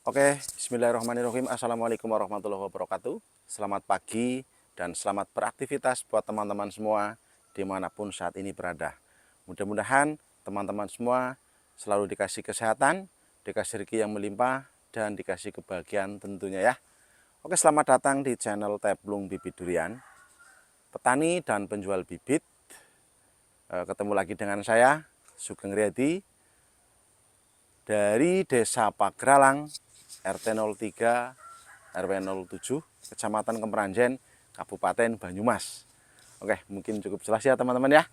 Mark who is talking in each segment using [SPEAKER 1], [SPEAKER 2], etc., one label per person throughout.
[SPEAKER 1] Oke, bismillahirrahmanirrahim. Assalamualaikum warahmatullahi wabarakatuh. Selamat pagi dan selamat beraktivitas buat teman-teman semua dimanapun saat ini berada. Mudah-mudahan teman-teman semua selalu dikasih kesehatan, dikasih rezeki yang melimpah, dan dikasih kebahagiaan tentunya ya. Oke, selamat datang di channel Teplung Bibit Durian, petani dan penjual bibit. Ketemu lagi dengan saya, Sugeng Riyadi, dari Desa Pagralang, RT 03, RW 07, Kecamatan Kemeranjen, Kabupaten Banyumas. Oke, mungkin cukup jelas ya teman-teman ya.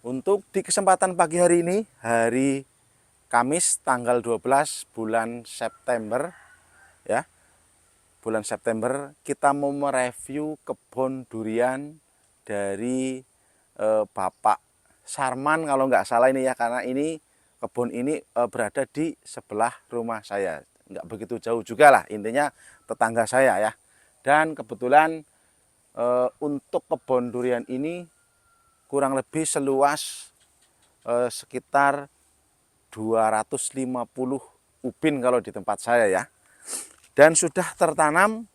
[SPEAKER 1] Untuk di kesempatan pagi hari ini, hari Kamis tanggal 12 bulan September ya. Bulan September kita mau mereview kebun durian dari Bapak Sarman kalau nggak salah ini ya, karena ini kebun ini berada di sebelah rumah saya, nggak begitu jauh juga lah, intinya tetangga saya ya. Dan kebetulan untuk kebun durian ini kurang lebih seluas sekitar 250 ubin kalau di tempat saya ya. Dan sudah tertanam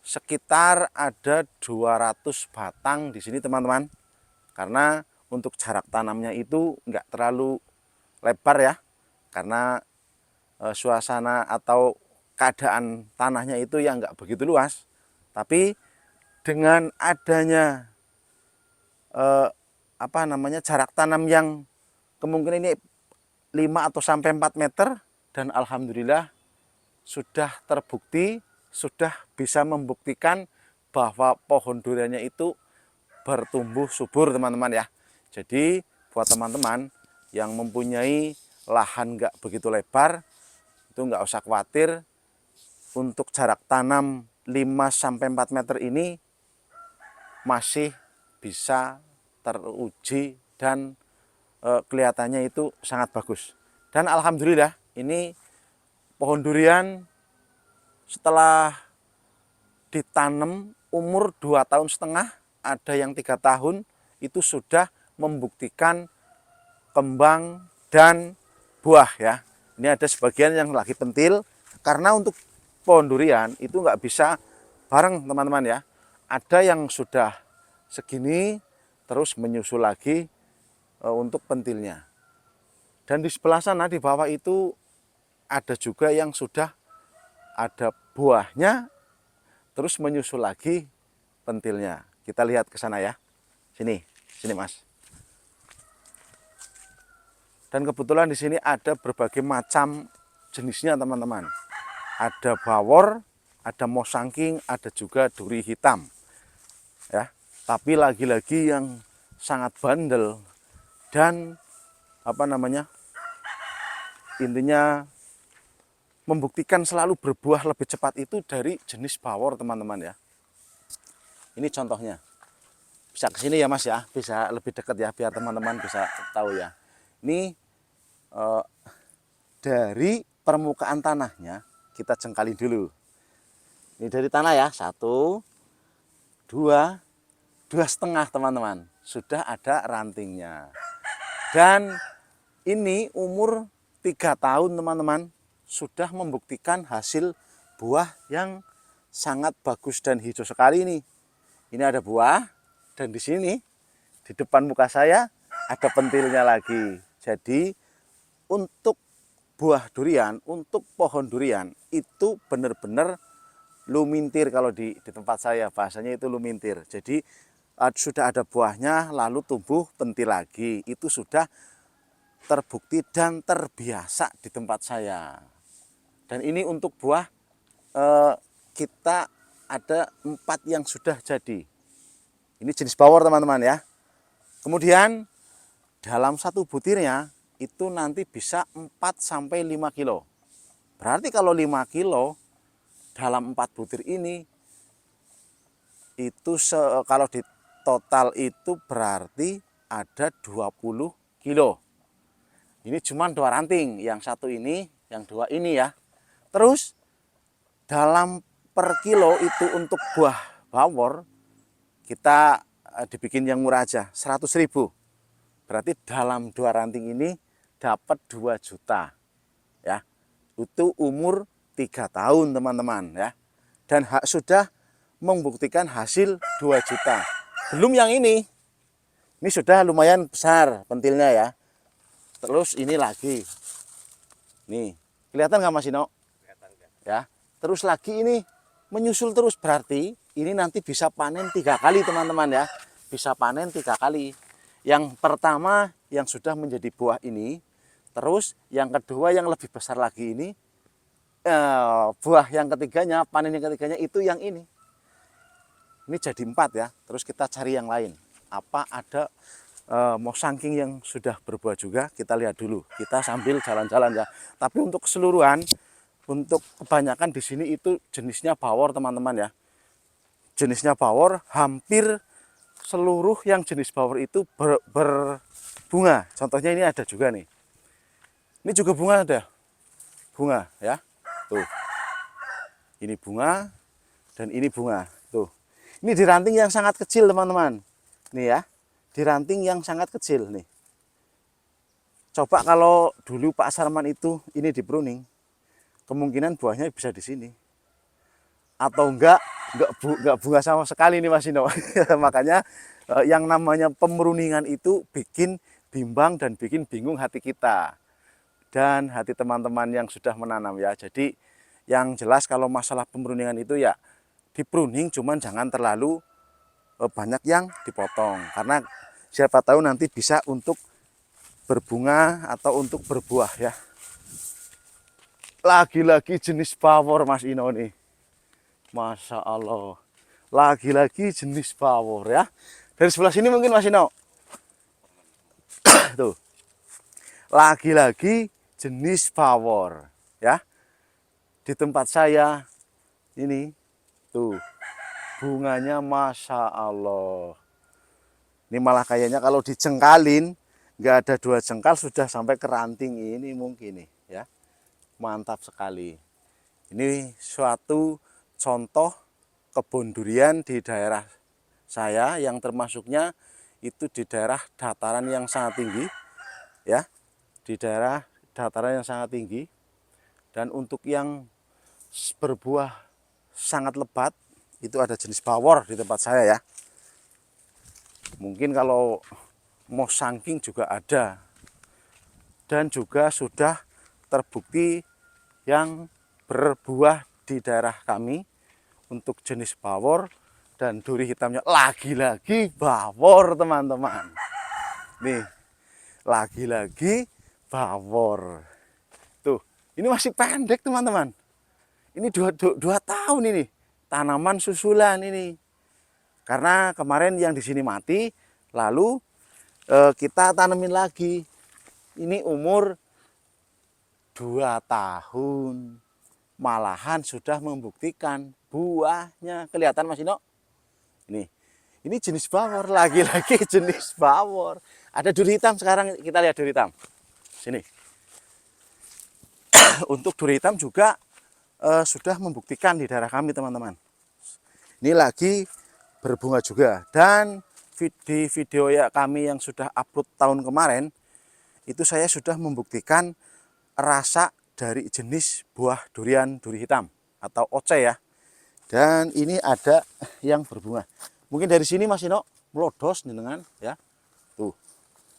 [SPEAKER 1] sekitar ada 200 batang di sini teman-teman. Karena untuk jarak tanamnya itu enggak terlalu lebar ya. Karena suasana atau keadaan tanahnya itu yang enggak begitu luas. Tapi dengan adanya jarak tanam yang kemungkinan ini 5 atau sampai 4 meter, dan alhamdulillah sudah terbukti, sudah bisa membuktikan bahwa pohon duriannya itu bertumbuh subur teman-teman ya. Jadi buat teman-teman yang mempunyai lahan nggak begitu lebar, itu nggak usah khawatir. Untuk jarak tanam 5-4 meter ini masih bisa teruji dan kelihatannya itu sangat bagus. Dan alhamdulillah ini pohon durian setelah ditanam umur 2,5 tahun, ada yang 3 tahun, itu sudah membuktikan kembang dan buah ya. Ini ada sebagian yang lagi pentil, karena untuk pohon durian itu nggak bisa bareng teman-teman ya. Ada yang sudah segini terus menyusul lagi untuk pentilnya. Dan di sebelah sana di bawah itu ada juga yang sudah ada buahnya terus menyusul lagi pentilnya. Kita lihat ke sana ya. Sini, sini Mas. Dan kebetulan di sini ada berbagai macam jenisnya teman-teman. Ada bawor, ada mosangking, ada juga duri hitam. Ya. Tapi lagi-lagi yang sangat bandel dan intinya membuktikan selalu berbuah lebih cepat itu dari jenis bawor teman-teman ya. Ini contohnya. Bisa ke sini ya Mas ya, bisa lebih dekat ya biar teman-teman bisa tahu ya. Ini dari permukaan tanahnya kita jengkali dulu. Ini dari tanah ya, 1, 2, 2,5 teman-teman. Sudah ada rantingnya. Dan ini umur 3 tahun teman-teman, sudah membuktikan hasil buah yang sangat bagus dan hijau sekali ini. Ini ada buah, dan di sini di depan muka saya ada pentilnya lagi. Jadi untuk buah durian, untuk pohon durian itu benar-benar lumintir kalau di tempat saya bahasanya itu lumintir. Jadi sudah ada buahnya lalu tumbuh pentil lagi, itu sudah terbukti dan terbiasa di tempat saya. Dan ini untuk buah kita ada 4 yang sudah jadi. Ini jenis bawor teman-teman ya. Kemudian dalam satu butirnya itu nanti bisa 4-5 kilo. Berarti kalau 5 kilo dalam 4 butir ini itu kalau di total itu berarti ada 20 kilo. Ini cuma 2 ranting, yang satu ini, yang 2 ini ya. Terus dalam per kilo itu untuk buah bawor kita dibikin yang murah aja, 100.000. Berarti dalam 2 ranting ini dapat 2 juta ya. Itu umur 3 tahun teman-teman ya. Dan sudah membuktikan hasil 2 juta. Belum yang ini sudah lumayan besar pentilnya ya. Terus ini lagi, nih kelihatan nggak Mas Ino? Ya. Terus lagi ini menyusul terus, berarti ini nanti bisa panen 3 kali teman-teman ya. Bisa panen 3 kali. Yang pertama yang sudah menjadi buah ini, terus yang kedua yang lebih besar lagi ini, buah yang ketiganya, panen yang ketiganya itu yang ini. Ini jadi 4 ya. Terus kita cari yang lain. Apa ada mosangking yang sudah berbuah juga? Kita lihat dulu. Kita sambil jalan-jalan ya. Tapi untuk keseluruhan, untuk kebanyakan di sini itu jenisnya bawor teman-teman ya. Jenisnya bawor, hampir seluruh yang jenis bawor itu berbunga. Contohnya ini ada juga nih. Ini juga bunga ada. Bunga ya. Tuh. Ini bunga dan ini bunga. Tuh. Ini di ranting yang sangat kecil teman-teman. Nih ya. Di ranting yang sangat kecil nih. Coba kalau dulu Pak Sarman itu ini di pruning, kemungkinan buahnya bisa di sini. Atau enggak bunga sama sekali nih Mas Ino. Makanya yang namanya pemruningan itu bikin bimbang dan bikin bingung hati kita. Dan hati teman-teman yang sudah menanam ya. Jadi yang jelas kalau masalah pemruningan itu ya dipruning, cuman jangan terlalu banyak yang dipotong. Karena siapa tahu nanti bisa untuk berbunga atau untuk berbuah ya. Lagi-lagi jenis bawor Mas Ino nih. Masya Allah. Lagi-lagi jenis bawor ya. Dari sebelah sini mungkin Mas Ino. Tuh. Lagi-lagi jenis bawor ya. Di tempat saya ini tuh bunganya Masya Allah. Ini malah kayaknya kalau dijengkalin nggak ada 2 jengkal sudah sampai ke ranting ini mungkin nih ya. Mantap sekali. Ini suatu contoh kebun durian di daerah saya yang termasuknya itu di daerah dataran yang sangat tinggi ya. Di daerah dataran yang sangat tinggi. Dan untuk yang berbuah sangat lebat itu ada jenis bawor di tempat saya ya. Mungkin kalau mosangking juga ada. Dan juga sudah terbukti yang berbuah di daerah kami untuk jenis bawor dan duri hitamnya lagi-lagi bawor teman-teman. Nih, lagi-lagi bawor. Tuh, ini masih pendek teman-teman. Ini 2 tahun ini. Tanaman susulan ini. Karena kemarin yang di sini mati, lalu kita tanemin lagi. Ini umur 2 tahun. Malahan sudah membuktikan buahnya. Kelihatan Mas Ino? Ini jenis bawor, lagi-lagi jenis bawor. Ada duri hitam sekarang, kita lihat duri hitam. Sini. Untuk duri hitam juga sudah membuktikan di daerah kami teman-teman. Ini lagi berbunga juga. Dan di video ya kami yang sudah upload tahun kemarin, itu saya sudah membuktikan rasa dari jenis buah durian duri hitam atau oce ya. Dan ini ada yang berbunga. Mungkin dari sini Mas Ino melodos dengan ya. Tuh.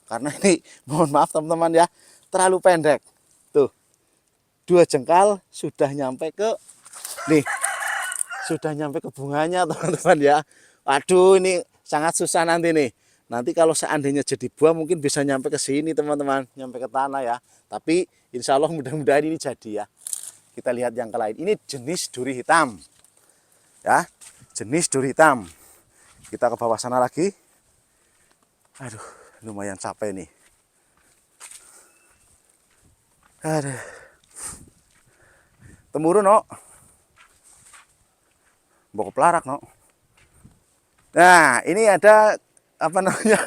[SPEAKER 1] Karena ini mohon maaf teman-teman ya, terlalu pendek. Tuh. 2 jengkal sudah nyampe ke nih. Sudah nyampe ke bunganya teman-teman ya. Waduh, ini sangat susah nanti nih. Nanti kalau seandainya jadi buah mungkin bisa nyampe ke sini teman-teman, nyampe ke tanah ya. Tapi insya Allah mudah-mudahan ini jadi ya. Kita lihat yang lain. Ini jenis duri hitam. Ya, jenis duri hitam. Kita ke bawah sana lagi. Aduh, lumayan capek nih. Aduh. Temurun, no. Bawa pelarak, no. Nah, ini ada apa namanya?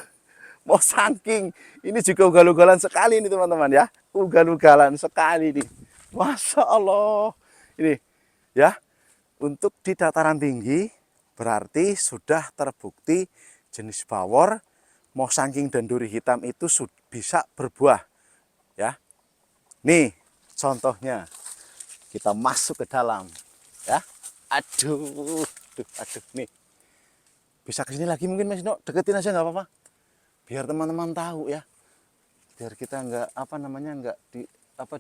[SPEAKER 1] Mosangking. Ini juga ugal-ugalan sekali nih teman-teman ya. Ugal-ugalan sekali nih. Masya Allah. Ini ya. Untuk di dataran tinggi berarti sudah terbukti jenis bawor, mosangking dan duri hitam itu bisa berbuah. Ya. Nih contohnya. kita masuk ke dalam ya. Aduh, aduh nih. Bisa ke sini lagi mungkin Mas Dino, deketin aja nggak apa-apa. Biar teman-teman tahu ya. Biar kita nggak apa namanya nggak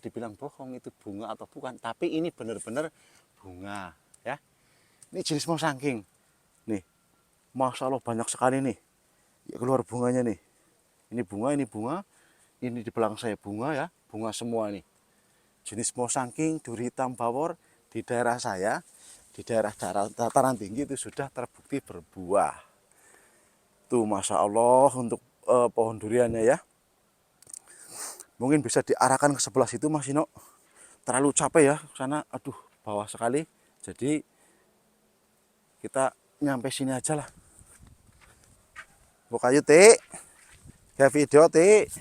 [SPEAKER 1] dibilang bohong itu bunga atau bukan, tapi ini benar-benar bunga ya. Ini jenis mosangking. Nih. Masya Allah banyak sekali nih. Ya keluar bunganya nih. Ini bunga, ini bunga. Ini di belakang saya bunga ya, bunga semua nih. Jenis mosangking, duri hitam bawor di daerah saya, di daerah dataran tinggi itu sudah terbukti berbuah. Tuh Masya Allah untuk pohon duriannya ya. Mungkin bisa diarahkan ke sebelah situ Mas Ino. Terlalu capek ya sana, aduh bawah sekali. Jadi kita nyampe sini aja lah. Buka yuk Tik. Ya video Tik.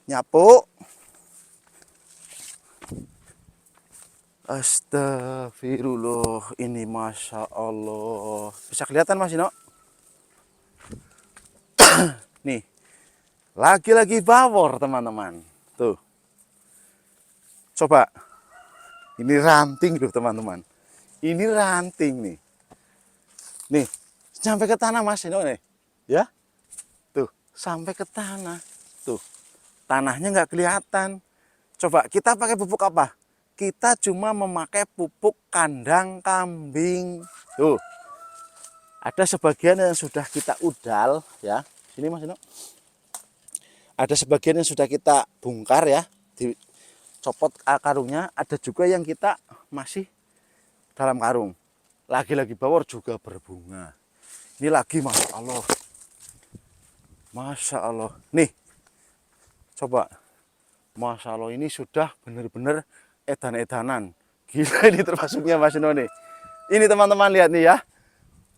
[SPEAKER 1] Nyapu. Astagfirullah, ini Masya Allah. Bisa kelihatan Mas Ino? Nih, lagi-lagi bawor teman-teman. Tuh. Coba. Ini ranting loh teman-teman. Ini ranting nih. Nih, sampai ke tanah Mas Ino nih. Ya. Tuh, sampai ke tanah. Tuh. Tanahnya nggak kelihatan. Coba kita pakai pupuk apa? Kita cuma memakai pupuk kandang kambing. Tuh. Ada sebagian yang sudah kita udal ya. Sini Mas Ino. Ada sebagian yang sudah kita bongkar ya, dicopot karungnya. Ada juga yang kita masih dalam karung. Lagi-lagi bawor juga berbunga. Ini lagi Masya Allah. Masya Allah. Nih. Coba. Masya Allah ini sudah benar-benar edan-edanan. Gila ini termasuknya Mas Ino nih. Ini teman-teman lihat nih ya.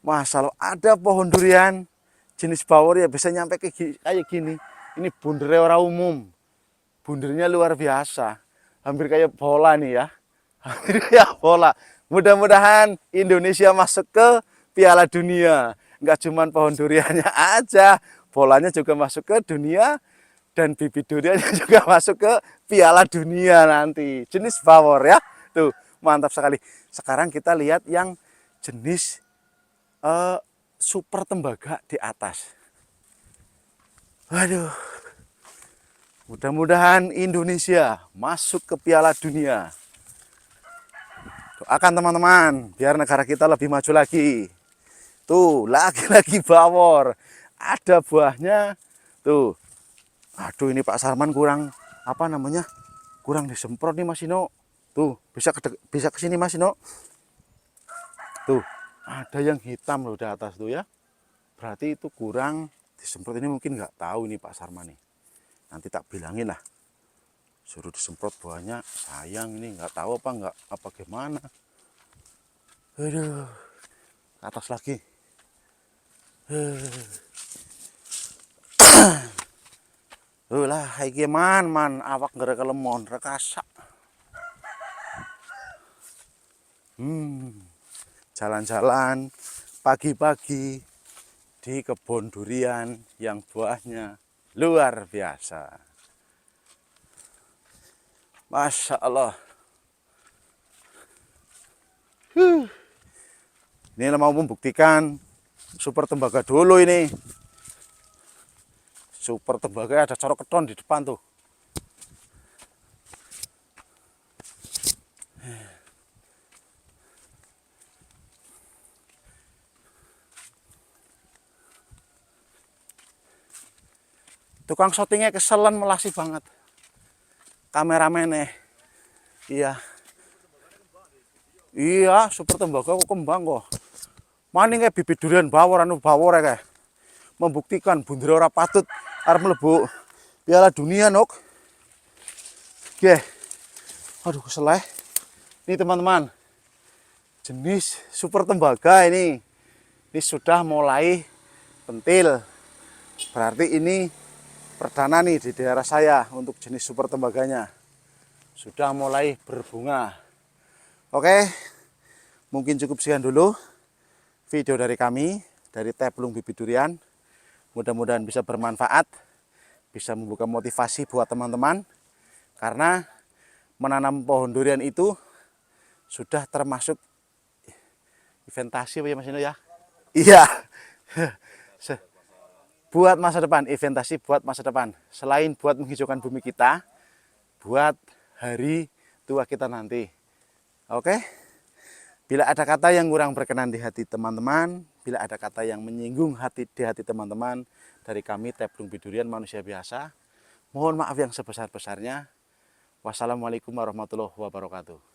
[SPEAKER 1] Masya Allah ada pohon durian jenis bawor ya bisa nyampe kayak gini. Ini bundernya orang umum. Bundernya luar biasa. Hampir kayak bola nih ya. Hampir kayak bola. Mudah-mudahan Indonesia masuk ke Piala Dunia. Enggak cuma pohon duriannya aja. Bolanya juga masuk ke dunia. Dan bibit duriannya juga masuk ke Piala Dunia nanti. Jenis bawor ya. Tuh, mantap sekali. Sekarang kita lihat yang jenis super tembaga di atas. Waduh. Mudah-mudahan Indonesia masuk ke Piala Dunia. Doakan teman-teman, biar negara kita lebih maju lagi. Tuh, lagi-lagi bawor. Ada buahnya. Tuh. Aduh ini Pak Sarman kurang apa namanya? Kurang disemprot nih Mas Ino. Tuh, bisa ke sini Mas Ino. Tuh, ada yang hitam loh di atas tuh ya. Berarti itu kurang disemprot, ini mungkin nggak tahu ini Pak Sarman nih. Nanti tak bilangin lah. Suruh disemprot buahnya, sayang ini nggak tahu apa gimana. Aduh, ke atas lagi. Lah, iki man awak gara kelemon rekasak. Jalan-jalan pagi-pagi di kebun durian yang buahnya luar biasa. Masya Allah. Ini mau membuktikan super tembaga dulu ini. Super tembaga ada corok keton di depan tuh. Tukang syutingnya keselan melasi banget. Kameramennya. Iya. Iya, super tembaga kok kembang kok. Maning kayak bibit durian bawor bawor kayak. Membuktikan bunder ora patut arep mlebu Piala Dunia nok. Oke. Aduh keseleh. Ini teman-teman. Jenis super tembaga ini. Ini sudah mulai pentil. Berarti ini perdana nih di daerah saya untuk jenis super tembaganya. Sudah mulai berbunga. Oke. Mungkin cukup sekian dulu video dari kami dari Teplung Bibit Durian. Mudah-mudahan bisa bermanfaat, bisa membuka motivasi buat teman-teman. Karena menanam pohon durian itu sudah termasuk investasi ya Mas Ino ya? Iya. Buat masa depan, investasi buat masa depan. Selain buat menghijaukan bumi kita, buat hari tua kita nanti. Oke? Bila ada kata yang kurang berkenan di hati teman-teman, bila ada kata yang menyinggung di hati teman-teman, dari kami Teblung Bidurian manusia biasa, mohon maaf yang sebesar-besarnya. Wassalamualaikum warahmatullahi wabarakatuh.